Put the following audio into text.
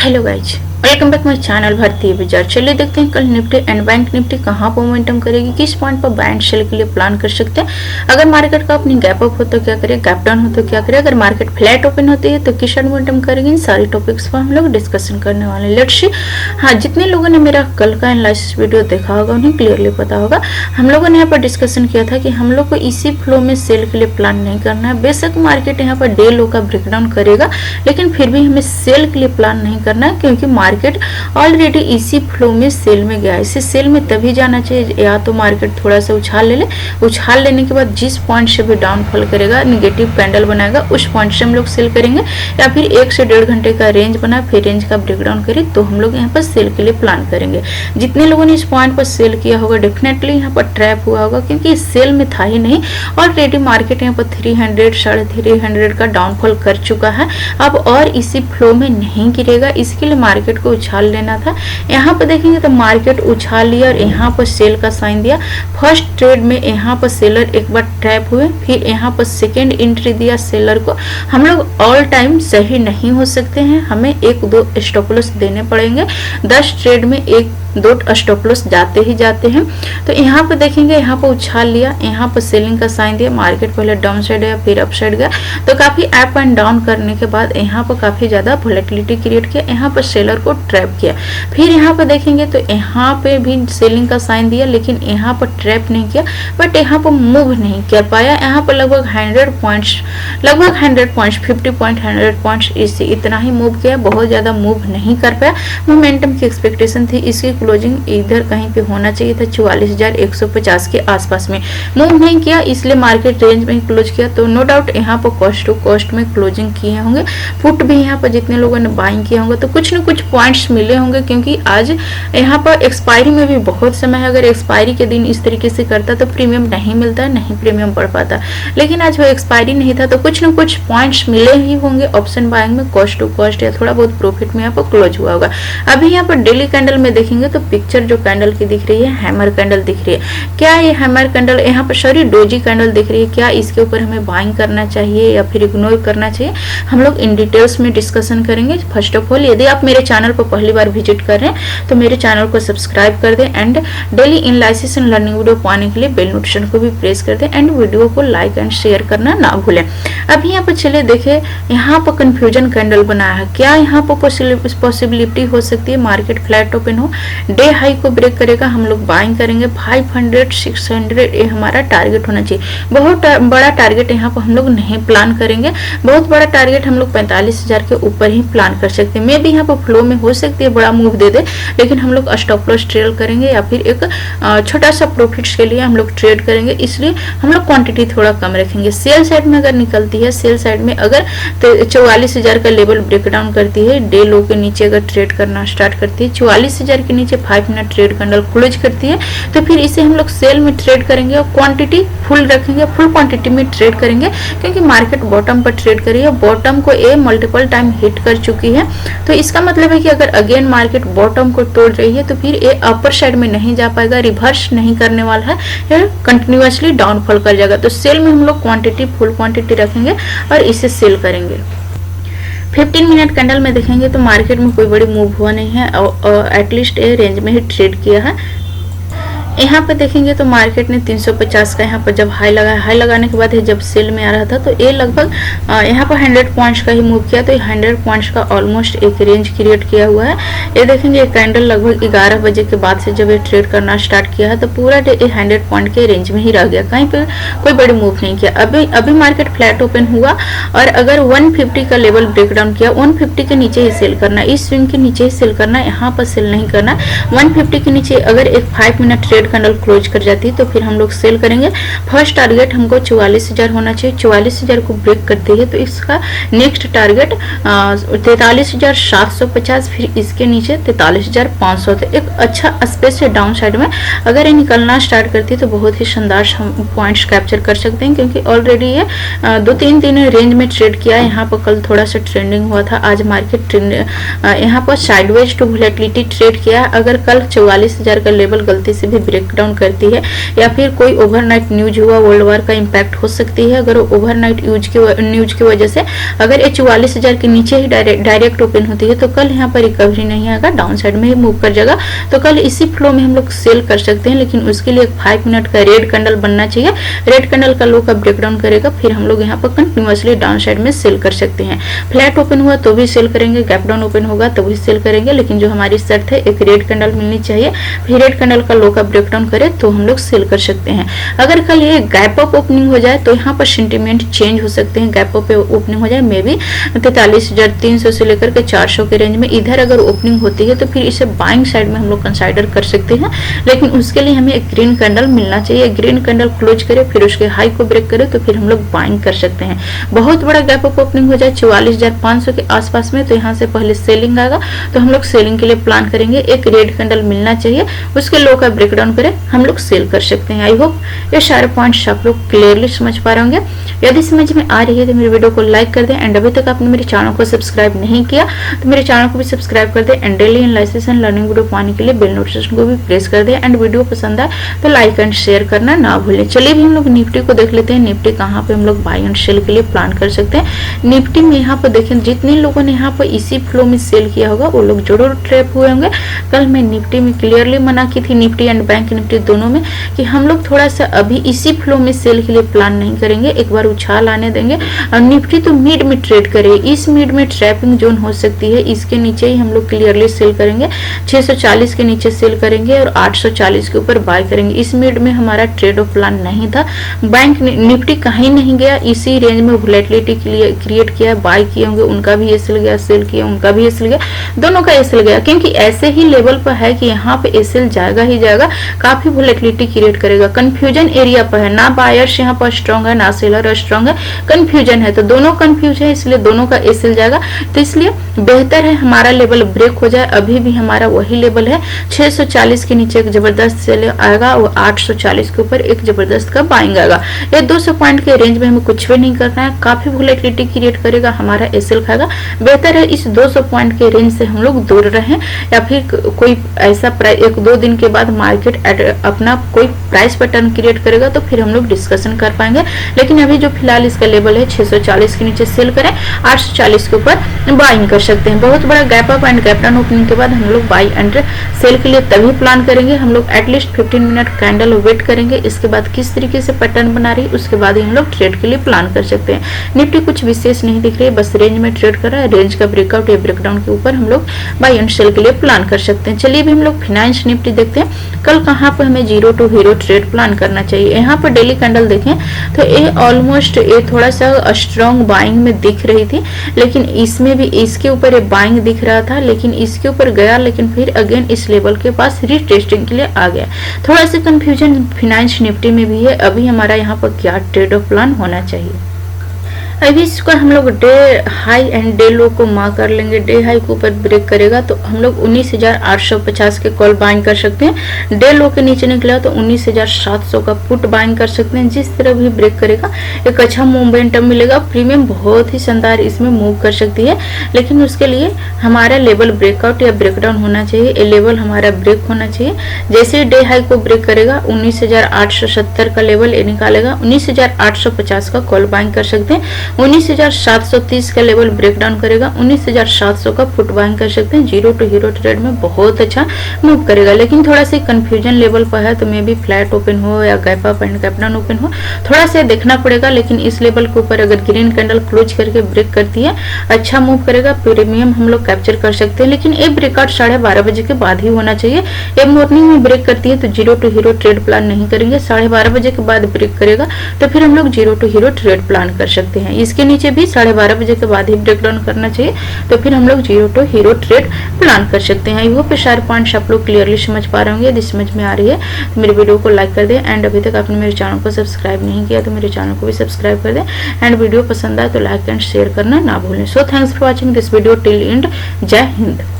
Hello guys, welcome back my channel भारतीय बाजार। चलिए देखते हैं कल निफ्टी एंड बैंक निफ्टी कहाँ पर मोमेंटम करेगी, किस पॉइंट पर बाय एंड सेल के लिए प्लान कर सकते हैं। अगर मार्केट का अपनी गैप अप हो तो क्या करें, गैप डाउन हो तो क्या करें, अगर मार्केट फ्लैट ओपन होती है तो किस मोमेंटम करेंगे, इन सारी टॉपिक्स पर हम लोग डिस्कशन करने वाले हैं। Let's see. हाँ, जितने लोगों ने मेरा कल का एनालिसिस वीडियो देखा होगा उन्हें क्लियरली पता होगा। हम लोगों ने यहाँ पर डिस्कशन किया था कि हम लोग को इसी फ्लो में सेल के लिए प्लान नहीं करना है। बेशक मार्केट यहाँ पर डे लो का ब्रेकडाउन करेगा, लेकिन फिर भी हमें सेल के लिए प्लान नहीं करना है, क्योंकि मार्केट ऑलरेडी इसी फ्लो में सेल में गया है। इसे सेल में तभी जाना चाहिए या तो मार्केट थोड़ा सा उछाल ले, उछाल लेने के बाद जिस पॉइंट से भी डाउनफॉल करेगा, निगेटिव कैंडल बनाएगा, उस पॉइंट से हम लोग सेल करेंगे। या फिर 1 से 1.5 घंटे का रेंज बना, फिर रेंज का ब्रेकडाउन करे तो हम लोग यहाँ पर सेल के लिए प्लान करेंगे। जितने लोगों ने इस पॉइंट पर सेल किया होगा डेफिनेटली यहाँ पर ट्रैप हुआ होगा, क्योंकि सेल में था ही नहीं। ऑलरेडी मार्केट यहाँ पर 300 साढ़े 300 का डाउनफॉल कर चुका है, अब और इसी फ्लो में नहीं गिरेगा। इसके लिए मार्केट को उछाल लेना था। यहाँ पर देखेंगे तो मार्केट उछाल लिया और यहाँ पर सेल का साइन दिया। फर्स्ट ट्रेड में यहाँ पर सेलर एक बार ट्रैप हुए, फिर यहाँ पर सेकेंड एंट्री दिया सेलर को। हम लोग ऑल टाइम सही नहीं हो सकते हैं, हमें 1-2 स्टॉप लॉस देने पड़ेंगे। 10 ट्रेड में 1-2 स्टॉप लॉस जाते ही जाते हैं। तो यहाँ पर देखेंगे, यहाँ पर उछाल लिया, यहाँ पर सेलिंग का साइन दिया। मार्केट पहले डाउन साइड गया, फिर अप साइड गया, तो काफी अप एंड डाउन करने के बाद यहाँ पर काफी ज्यादा वोलेटिलिटी क्रिएट किया। यहाँ पर सेलर को ट्रैप किया। फिर यहाँ पर देखेंगे तो यहाँ पे भी सेलिंग का साइन दिया, लेकिन यहाँ पर ट्रैप नहीं किया, बट यहाँ पर मूव नहीं कर पाया। यहाँ पर लगभग 100 पॉइंट्स 50 पॉइंट 100 पॉइंट्स इससे इतना ही मूव किया, बहुत ज्यादा मूव नहीं कर पाया। मोमेंटम की एक्सपेक्टेशन थी, इसकी क्लोजिंग इधर कहीं पे होना चाहिए था 44,150 के आसपास में। मूव नहीं किया, इसलिए मार्केट रेंज में क्लोज किया। तो नो डाउट यहाँ पर कॉस्ट टू कॉस्ट में क्लोजिंग किए होंगे। फुट भी यहाँ पर जितने लोगों ने बाइंग किया होंगे तो कुछ न कुछ पॉइंट्स मिले होंगे, क्योंकि आज यहाँ पर एक्सपायरी में भी बहुत समय है। अगर एक्सपायरी के दिन इस तरीके से करता तो प्रीमियम नहीं मिलता, नहीं प्रीमियम बढ़ पाता, लेकिन आज वो एक्सपायरी नहीं था तो कुछ न कुछ पॉइंट्स मिले ही होंगे ऑप्शन बाइंग में, कॉस्ट टू कॉस्ट या थोड़ा बहुत प्रॉफिट में यहाँ पर क्लोज हुआ होगा। अभी यहाँ पर डेली कैंडल में देखेंगे तो पिक्चर जो कैंडल की दिख रही है, हैमर कैंडल दिख रही है। क्या ये हैमर कैंडल यहाँ पर सॉरी डोजी कैंडल दिख रही है, क्या इसके ऊपर हमें बाइंग करना चाहिए या फिर इग्नोर करना चाहिए, हम लोग इन डिटेल्स में डिस्कशन करेंगे। फर्स्ट ऑफ ऑल, यदि आप मेरे चैनल पर पहली बार विजिट कर रहे हैं तो मेरे चैनल को सब्सक्राइब कर दें and daily analysis and learning video पाने के लिए बेल नोटिफिकेशन को भी प्रेस कर दें एंड वीडियो को लाइक एंड शेयर करना ना भूलें। अभी यहाँ पर चलिए देखें, यहाँ पर कंफ्यूजन कैंडल बनाया है। क्या यहाँ पर पॉसिबिलिटी हो सकती है मार्केट फ्लैट ओपन हो, डे हाई को ब्रेक करेगा, हम लोग बाइंग करेंगे 500 600, ये हमारा टारगेट होना चाहिए। बहुत बड़ा टारगेट यहाँ पर हम लोग नहीं प्लान करेंगे। बहुत बड़ा टारगेट हम लोग 45,000 के ऊपर ही प्लान कर सकते हैं। मे भी यहाँ पर फ्लो में हो सकती है बड़ा मूव दे दे, लेकिन हम लोग स्टॉप लॉस ट्रेड करेंगे या फिर एक छोटा सा प्रॉफिट्स के लिए हम लोग ट्रेड करेंगे, इसलिए हम लोग क्वांटिटी थोड़ा कम रखेंगे। सेल साइड में अगर निकलती है, सेल साइड में अगर 44,000 का लेवल ब्रेकडाउन करती है, डे लो के नीचे अगर ट्रेड करना स्टार्ट करती है, 44,000 के नीचे 5 मिनट ट्रेड कैंडल क्लोज करती है, तो फिर इसे हम लोग सेल में ट्रेड करेंगे और क्वांटिटी फुल रखेंगे, फुल क्वांटिटी में ट्रेड करेंगे, क्योंकि मार्केट बॉटम पर ट्रेड करी है। बॉटम को ए मल्टीपल टाइम हिट कर चुकी है, तो इसका मतलब है कि अगर अगेन मार्केट बॉटम को तोड़ रही है तो फिर ये अपर साइड में नहीं जा पाएगा, रिवर्स नहीं करने वाला है, ये कंटिन्यूअसली डाउनफॉल कर जाएगा। तो सेल में हम लोग क्वांटिटी फुल क्वांटिटी रखेंगे और इसे सेल करेंगे। 15 मिनट कैंडल में देखेंगे तो मार्केट में कोई बड़ी मूव हुआ नहीं है, एटलीस्ट ये रेंज में ही ट्रेड किया है। यहाँ पे देखेंगे तो मार्केट ने 350 का यहाँ पर जब हाई लगाया, हाई लगाने के बाद जब सेल में आ रहा था तो ये लगभग यहाँ पर 100 पॉइंट्स का ही मूव किया, तो 100 पॉइंट्स का ऑलमोस्ट एक रेंज क्रिएट किया हुआ है। ये देखेंगे कैंडल लगभग 11 बजे के बाद से जब ये ट्रेड करना स्टार्ट किया है तो पूरा डे 100 पॉइंट के रेंज में ही रह गया, कहीं पे कोई बड़ी मूव नहीं किया। अभी मार्केट फ्लैट ओपन हुआ और अगर 150 का लेवल ब्रेकडाउन किया, 150 के नीचे ही सेल करना, इस स्विंग के नीचे ही सेल करना, यहाँ पर सेल नहीं करना। 150 के नीचे अगर एक 5 मिनट ट्रेड कैंडल क्लोज कर जाती है तो फिर हम लोग सेल करेंगे। फर्स्ट टारगेट हमको 44,000 होना चाहिए, 44,000 को ब्रेक करती है तो इसका नेक्स्ट टारगेट 43,750, फिर इसके नीचे 43,500। तो एक अच्छा स्पेस है डाउन साइड में, अगर ये निकलना स्टार्ट करती है तो बहुत ही शानदार हम पॉइंट्स कैप्चर कर सकते हैं, क्योंकि ऑलरेडी ये 2-3 दिन रेंज में ट्रेड किया है। यहाँ पर कल थोड़ा सा ट्रेंडिंग हुआ था, आज मार्केट ट्रेंड यहाँ पर साइडवेज टू वोलेटिलिटी ट्रेड किया है। अगर कल 44,000 का लेवल गलती से भी ब्रेक ब्रेक डाउन करती है, या फिर कोई ओवरनाइट न्यूज हुआ, वर्ल्ड वार का इम्पैक्ट हो सकती है। अगर ओवरनाइट न्यूज की वजह से अगर ये 44,000 के नीचे ही डायरेक्ट ओपन होती है तो कल यहाँ पर रिकवरी नहीं आएगा, डाउन साइड में ही मूव कर जाएगा, तो कल इसी फ्लो में हम लोग सेल कर सकते हैं। लेकिन उसके लिए 5 मिनट का रेड कैंडल बनना चाहिए, रेड कैंडल का लो का ब्रेकडाउन करेगा, फिर हम लोग यहाँ पर कंटिन्यूअसली डाउन साइड में सेल कर सकते हैं। फ्लैट ओपन हुआ तो भी सेल करेंगे, गैप डाउन ओपन होगा तो भी सेल करेंगे, लेकिन जो हमारी शर्त है एक रेड कैंडल मिलनी चाहिए, फिर रेड कैंडल का लो का ब्रेकडाउन करे तो हम लोग सेल कर सकते हैं। अगर कल ये गैप अप ओपनिंग हो जाए तो यहाँ पर सेंटीमेंट चेंज हो सकते हैं। गैप अप ओपनिंग हो जाए मे बी 43,300 से लेकर के 400 के रेंज में, इधर अगर ओपनिंग होती है तो फिर इसे बाइंग साइड में हम लोग कंसाइडर कर सकते हैं। लेकिन उसके लिए हमें एक ग्रीन कैंडल मिलना चाहिए, ग्रीन कैंडल क्लोज करे फिर उसके हाई को ब्रेक करे तो फिर हम लोग बाइंग कर सकते हैं। बहुत बड़ा गैप अप ओपनिंग हो जाए 44,500 के आसपास में तो यहाँ से पहले सेलिंग आएगा, तो हम लोग सेलिंग के लिए प्लान करेंगे। एक रेड कैंडल मिलना चाहिए, उसके लो का ब्रेकडाउन करे हम लोग सेल कर सकते हैं। आई होप ये सारे पॉइंट्स आप लोग क्लियरली समझ पा रहे होंगे। यदि समझ में आ रही है तो मेरे वीडियो को लाइक कर दें, एंड अभी तक आपने मेरे चैनल को सब्सक्राइब नहीं किया तो मेरे चैनल को भी सब्सक्राइब कर दें, and daily analysis and learning video पाने के लिए बेल नोटिफिकेशन को भी प्रेस कर दें, एंड वीडियो पसंद आए तो लाइक एंड शेयर करना ना भूलें। चलिए भी हम लोग निफ्टी को देख लेते हैं, निफ्टी कहाँ पे हम लोग बाय एंड सेल के लिए प्लान कर सकते हैं। निफ्टी में यहाँ पर देखें, जितने लोगों ने यहाँ पर इसी फ्लो में सेल किया होगा वो लोग जरूर ट्रैप हुए होंगे। कल मैं निफ्टी में क्लियरली मना की थी, निफ्टी एंड बैंक निफ्टी दोनों में, कि हम लोग थोड़ा सा अभी इसी फ्लो में सेल के लिए प्लान नहीं करेंगे, एक बार उछाल आने देंगे। और निफ्टी तो मिड में ट्रेड करे, इस मिड में ट्रैपिंग जोन हो सकती है, इसके नीचे ही हम लोग क्लियरली सेल करेंगे। 640 के नीचे सेल करेंगे और 840 के ऊपर बाय करेंगे। इस मिड में हमारा ट्रेड ऑफ प्लान नहीं था। बैंक निफ्टी कहीं नहीं गया, इसी रेंज में वोलेटिलिटी क्रिएट किया, बाय किए होंगे, उनका भी एसएल गया, सेल किया उनका भी एसएल गया, दोनों का एसएल गया, क्योंकि ऐसे ही लेवल पर है कि यहाँ पे एसएल जाएगा ही जाएगा, काफी वोलेटिलिटी क्रिएट करेगा। कंफ्यूजन एरिया पर है, ना बायर्स यहाँ पर स्ट्रॉन्ग है ना सेलर स्ट्रॉन्ग है, कंफ्यूजन है, तो दोनों कंफ्यूज है, इसलिए दोनों का एसएल जाएगा। तो इसलिए बेहतर है हमारा लेवल ब्रेक हो जाए, अभी भी हमारा वही लेवल है 640 के नीचे एक जबरदस्त सेल आएगा और 840 के ऊपर एक जबरदस्त का बाइंग आएगा। ये 200 पॉइंट के रेंज में हमें कुछ भी नहीं करना है, काफी वोलेटिलिटी क्रिएट करेगा, हमारा एसएल खाएगा। बेहतर है इस 200 पॉइंट के रेंज से हम लोग दूर रहें, या फिर कोई ऐसा एक दो दिन के बाद मार्केट अपना कोई प्राइस पैटर्न क्रिएट करेगा तो फिर हम लोग डिस्कशन कर पाएंगे। लेकिन अभी जो फिलहाल इसका लेवल है 640 के नीचे सेल करें, 840 के ऊपर बाइंग कर सकते हैं। बहुत बड़ा gap up and gap down opening के बाद हम लोग बाई एंड सेल के लिए तभी प्लान करेंगे, हम लोग एटलीस्ट 15 मिनट कैंडल वेट करेंगे, इसके बाद किस तरीके से पैटर्न बना रही है उसके बाद ही हम लोग ट्रेड के लिए प्लान कर सकते हैं। निफ्टी कुछ विशेष नहीं दिख रही है, बस रेंज में ट्रेड कर रहा है, रेंज का ब्रेकआउट या ब्रेकडाउन के ऊपर हम लोग बाई एंड सेल के लिए प्लान कर सकते हैं। चलिए भी हम लोग फाइनेंस निफ्टी देखते हैं, कल कहाँ पर हमें 0 to हीरो ट्रेड प्लान करना चाहिए। यहाँ पर डेली कैंडल देखें तो ये ऑलमोस्ट ये थोड़ा सा स्ट्रॉन्ग बाइंग में दिख रही थी, लेकिन इसमें भी इसके ऊपर ये बाइंग दिख रहा था, लेकिन इसके ऊपर गया, लेकिन फिर अगेन इस लेवल के पास रीटेस्टिंग के लिए आ गया। थोड़ा सा कंफ्यूजन फाइनेंस निफ्टी में भी है, अभी हमारा यहाँ पर क्या ट्रेड ऑफ प्लान होना चाहिए। अभी इसको हम लोग डे हाई एंड डे लो को मार्क कर लेंगे। डे हाई के ऊपर ब्रेक करेगा तो हम लोग 19,850 के कॉल बाइंग कर सकते हैं। डे लो के नीचे निकला तो 19,700 का पुट बाइंग कर सकते हैं। जिस तरह भी ब्रेक करेगा एक अच्छा मोमेंटम मिलेगा, प्रीमियम बहुत ही शानदार इसमें मूव कर सकती है। लेकिन उसके लिए हमारा लेवल ब्रेकआउट या ब्रेकडाउन होना चाहिए, ये लेवल हमारा ब्रेक होना चाहिए। जैसे डे हाई को ब्रेक करेगा 19,870 का लेवल ये निकालेगा, 19,850 का कॉल बाइंग कर सकते हैं। 19,730 का लेवल ब्रेकडाउन करेगा, 19,700 का फुट बाइंग कर सकते हैं। 0 to हीरो ट्रेड में बहुत अच्छा मूव करेगा, लेकिन थोड़ा सा कंफ्यूजन लेवल पर है, तो मे भी फ्लैट ओपन हो या gap up and gap down open हो, थोड़ा सा देखना पड़ेगा। लेकिन इस लेवल के ऊपर अगर ग्रीन कैंडल क्लोज करके ब्रेक करती है, अच्छा मूव करेगा, प्रीमियम हम लोग कैप्चर कर सकते हैं। लेकिन ये ब्रेकआउट 12:30 बजे के बाद ही होना चाहिए। ये मॉर्निंग में ब्रेक करती है तो 0 to हीरो ट्रेड प्लान नहीं करेंगे, 12:30 बजे के बाद ब्रेक करेगा तो फिर हम लोग 0 to हीरो ट्रेड प्लान कर सकते हैं। इसके नीचे भी 12:30 बजे के बाद ही ब्रेक डाउन करना चाहिए, तो फिर हम लोग 0 to हीरो ट्रेड प्लान कर सकते हैं। आई होप सारे पॉइंट्स आप लोग क्लियरली समझ पा रहे होंगे। यदि समझ में आ रही है तो मेरे वीडियो को लाइक कर दें, एंड अभी तक आपने मेरे चैनल को सब्सक्राइब नहीं किया तो मेरे चैनल को भी सब्सक्राइब कर दें, एंड वीडियो पसंद आए तो लाइक एंड शेयर करना ना भूलें। So thanks for watching this video till and. जय हिंद।